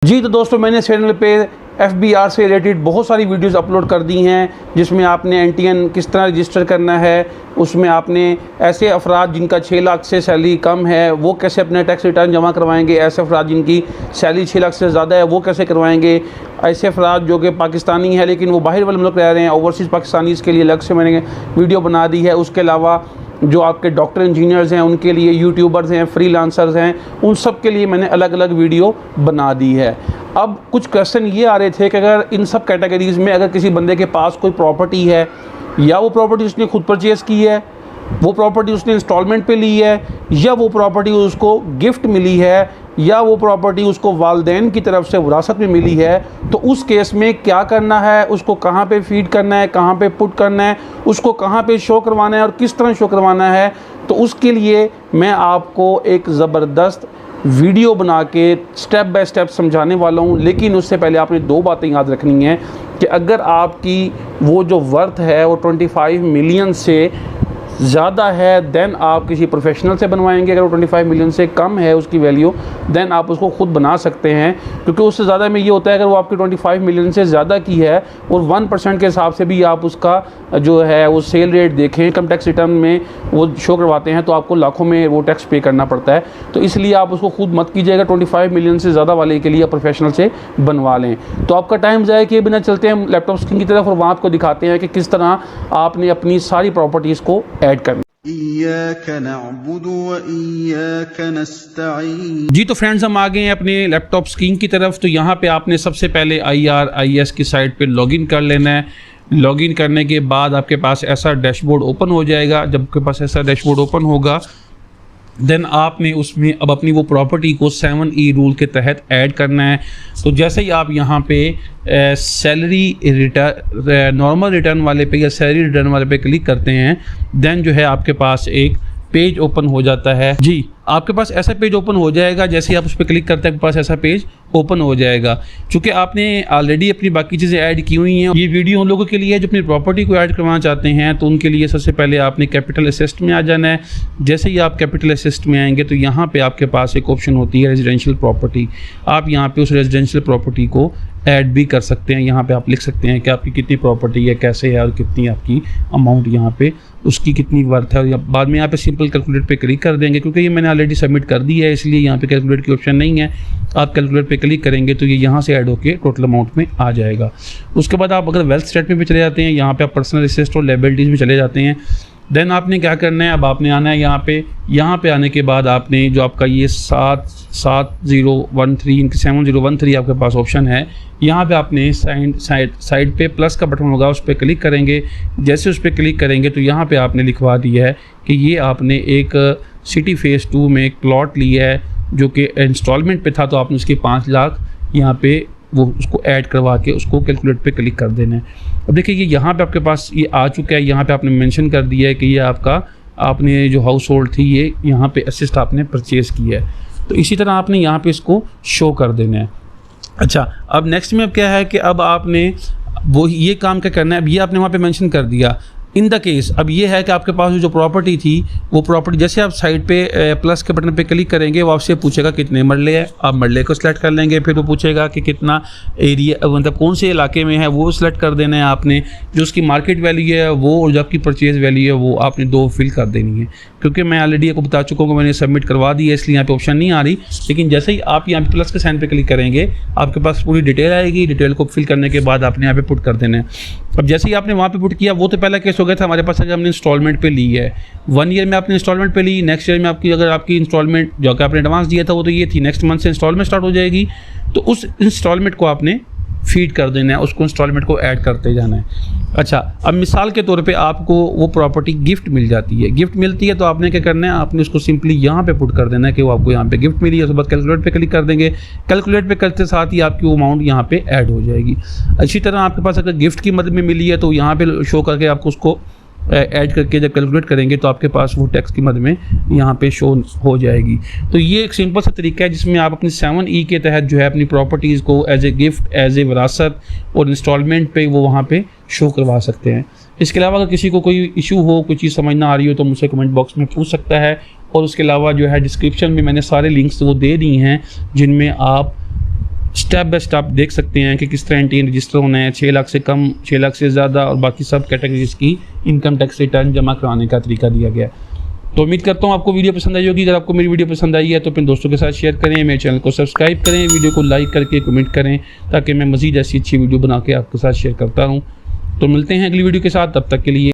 जी तो दोस्तों, मैंने चैनल पे FBR से रिलेटेड बहुत सारी वीडियोस अपलोड कर दी हैं, जिसमें आपने NTN किस तरह रजिस्टर करना है, उसमें आपने ऐसे अफराद जिनका 6 लाख से सैलरी कम है वो कैसे अपने टैक्स रिटर्न जमा करवाएंगे, ऐसे अफराद जिनकी सैलरी 6 लाख से ज़्यादा है वो कैसे करवाएंगे, ऐसे अफराद जो कि पाकिस्तानी है लेकिन वो बाहर वाले मुल्क रह रहे हैं, ओवरसीज़ पाकिस्तानीज़ के लिए अलग से मैंने वीडियो बना दी है। उसके अलावा जो आपके डॉक्टर इंजीनियर्स हैं उनके लिए, यूट्यूबर्स हैं, फ्रीलांसर्स हैं, उन सब के लिए मैंने अलग अलग वीडियो बना दी है। अब कुछ क्वेश्चन ये आ रहे थे कि अगर इन सब कैटेगरीज़ में अगर किसी बंदे के पास कोई प्रॉपर्टी है, या वो प्रॉपर्टी उसने खुद परचेज़ की है, वो प्रॉपर्टी उसने इंस्टॉलमेंट पे ली है, या वो प्रॉपर्टी उसको गिफ्ट मिली है, या वो प्रॉपर्टी उसको वालदैन की तरफ से विरासत में मिली है, तो उस केस में क्या करना है, उसको कहाँ पे फीड करना है, कहाँ पे पुट करना है, उसको कहाँ पे शो करवाना है और किस तरह शो करवाना है। तो उसके लिए मैं आपको एक ज़बरदस्त वीडियो बना के स्टेप बाय स्टेप समझाने वाला हूँ। लेकिन उससे पहले आपने 2 बातें याद रखनी हैं कि अगर आपकी वो जो वर्थ है वो 25 मिलियन से ज़्यादा है, देन आप किसी प्रोफेशनल से बनवाएंगे। अगर वो 25 मिलियन से कम है उसकी वैल्यू, देन आप उसको ख़ुद बना सकते हैं, क्योंकि उससे ज़्यादा में ये होता है अगर वो आपकी 25 मिलियन से ज़्यादा की है और 1% के हिसाब से भी आप उसका जो है वो सेल रेट देखें, इनकम टैक्स रिटर्न में वो शो करवाते हैं तो आपको लाखों में वो टैक्स पे करना पड़ता है। तो इसलिए आप उसको खुद मत कीजिएगा, 25 मिलियन से ज़्यादा वाले के लिए प्रोफेशनल से बनवा लें। तो आपका टाइम ज़ाया किए बिना चलते हैं लैपटॉप स्क्रीन की तरफ और वहाँ आपको दिखाते हैं कि किस तरह आपने अपनी सारी प्रॉपर्टीज़ को ऐड करना। जी तो फ्रेंड्स, हम आ गए हैं अपने लैपटॉप स्क्रीन की तरफ। तो यहाँ पे आपने सबसे पहले IRIS की साइट पे लॉगिन कर लेना है। लॉगिन करने के बाद आपके पास ऐसा डैशबोर्ड ओपन हो जाएगा। जब आपके पास ऐसा डैशबोर्ड ओपन होगा, देन आपने उसमें अब अपनी वो प्रॉपर्टी को 7E रूल के तहत ऐड करना है। तो जैसे ही आप यहाँ पे सैलरी रिटर्न, नॉर्मल रिटर्न वाले पे या सैलरी रिटर्न वाले पे क्लिक करते हैं, देन जो है आपके पास एक पेज ओपन हो जाता है। जी, आपके पास ऐसा पेज ओपन हो जाएगा। जैसे ही आप उस पर क्लिक करते हैं आपके पास ऐसा पेज ओपन हो जाएगा। चूँकि आपने ऑलरेडी अपनी बाकी चीज़ें ऐड की हुई हैं, ये वीडियो उन लोगों के लिए है जो अपनी प्रॉपर्टी को ऐड करवाना चाहते हैं। तो उनके लिए सबसे पहले आपने कैपिटल असिस्ट में आ जाना है। जैसे ही आप कैपिटल असिस्ट में आएंगे तो यहाँ पे आपके पास एक ऑप्शन होती है रेजिडेंशियल प्रॉपर्टी। आप यहाँ पे उस रेजिडेंशियल प्रॉपर्टी को ऐड भी कर सकते हैं। यहाँ पे आप लिख सकते हैं कि आपकी कितनी प्रॉपर्टी है, कैसे है और कितनी आपकी अमाउंट यहाँ पे उसकी कितनी वर्थ है। और बाद में यहाँ पे सिंपल कैलकुलेट पे क्लिक कर देंगे, क्योंकि ये मैंने ऑलरेडी सबमिट कर दी है इसलिए यहाँ पे कैलकुलेट की ऑप्शन नहीं है। आप कैलकुलेट पे क्लिक करेंगे तो ये यहाँ से ऐड होके टोटल अमाउंट में आ जाएगा। उसके बाद आप अगर वेल्थ स्टेटमेंट में चले जाते हैं, यहाँ पे आप पर्सनल असेट्स और लायबिलिटीज़ में चले जाते हैं। देन आपने क्या करना है, अब आपने आना है यहाँ पे आने के बाद आपने जो आपका ये 7013 आपके पास ऑप्शन है, यहाँ पे आपने साइड पे प्लस का बटन होगा, उस पर क्लिक करेंगे। जैसे उस पर क्लिक करेंगे तो यहाँ पे आपने लिखवा दिया है कि ये आपने एक सिटी फेज़ 2 में एक प्लॉट लिया है जो कि इंस्टॉलमेंट पे था, तो आपने उसके 5 लाख यहाँ पे वो उसको ऐड करवा के उसको कैलकुलेट पे क्लिक कर देना है। अब देखिए ये यहाँ पे आपके पास ये आ चुका है। यहाँ पे आपने मेंशन कर दिया है कि ये आपने जो हाउस होल्ड थी ये यहाँ पे असिस्ट आपने परचेज़ किया है। तो इसी तरह आपने यहाँ पे इसको शो कर देना है। अच्छा, अब नेक्स्ट में अब क्या है कि अब आपने वो ये काम क्या करना है, अब ये आपने वहाँ पे मेंशन कर दिया। इन द केस अब ये है कि आपके पास जो प्रॉपर्टी थी वो प्रॉपर्टी, जैसे आप साइड पे प्लस के बटन पे क्लिक करेंगे वो आपसे पूछेगा कितने मरले है, आप मरले को सिलेक्ट कर लेंगे। फिर वो पूछेगा कि कितना एरिया, मतलब कौन से इलाके में है वो सिलेक्ट कर देना है आपने। जो उसकी मार्केट वैल्यू है वो और जो आपकी परचेज़ वैल्यू है वो आपने 2 फिल कर देनी है। क्योंकि मैं ऑलरेडी आपको बता चुका हूँ कि मैंने सबमिट करवा दी है, इसलिए यहाँ पे ऑप्शन नहीं आ रही। लेकिन जैसे ही आप यहाँ पे प्लस के साइन पे क्लिक करेंगे आपके पास पूरी डिटेल आएगी। डिटेल को फिल करने के बाद आपने यहाँ पे पुट कर देना है। अब जैसे ही आपने वहाँ पे पुट किया, वो तो पहला केस हो गया था हमारे पास अगर हमने इंस्टॉलमेंट पे ली है, 1 ईयर में आपने इंस्टॉलमेंट पे ली। नेक्स्ट ईयर में अगर आपकी इंस्टॉलमेंट जो कि आपने एडवांस दिया था वो तो ये थी, नेक्स्ट मंथ से इंस्टॉलमेंट स्टार्ट हो जाएगी। तो उस इंस्टॉलमेंट को आपने फीड कर देना है, उसको इंस्टॉलमेंट को ऐड करते जाना है। अच्छा, अब मिसाल के तौर पे आपको वो प्रॉपर्टी गिफ्ट मिल जाती है। गिफ्ट मिलती है तो आपने क्या करना है, आपने उसको सिंपली यहाँ पे पुट कर देना है कि वो आपको यहाँ पे गिफ्ट मिली है। उसके बाद कैलकुलेट पे क्लिक कर देंगे। कैलकुलेट पे करते साथ ही आपकी वो अमाउंट यहाँ पे ऐड हो जाएगी। अच्छी तरह आपके पास अगर गिफ्ट की मदद में मिली है तो यहाँ पे शो करके आपको उसको ऐड करके जब कैलकुलेट करेंगे तो आपके पास वो टैक्स की मद में यहाँ पे शो हो जाएगी। तो ये एक सिंपल सा तरीका है जिसमें आप अपनी 7E के तहत जो है अपनी प्रॉपर्टीज़ को as a gift, as a विरासत और इंस्टॉलमेंट पे वो वहाँ पे शो करवा सकते हैं। इसके अलावा अगर किसी को कोई इशू हो, कोई चीज़ समझ ना आ रही हो तो मुझसे कमेंट बॉक्स में पूछ सकता है। और उसके अलावा जो है डिस्क्रिप्शन में मैंने सारे लिंक्स वो दे दी हैं जिनमें आप स्टेप बाय स्टेप देख सकते हैं कि किस तरह एनटीएन रजिस्टर होना है, 6 लाख से कम, 6 लाख से ज़्यादा और बाकी सब कैटेगरीज की इनकम टैक्स रिटर्न जमा कराने का तरीका दिया गया है। तो उम्मीद करता हूँ आपको वीडियो पसंद आई होगी। अगर आपको मेरी वीडियो पसंद आई है तो अपने दोस्तों के साथ शेयर करें, मेरे चैनल को सब्सक्राइब करें, वीडियो को लाइक करके कमेंट करें ताकि मैं मज़ीद ऐसी अच्छी वीडियो बना के आपके साथ शेयर करता रहूँ। तो मिलते हैं अगली वीडियो के साथ, तब तक के लिए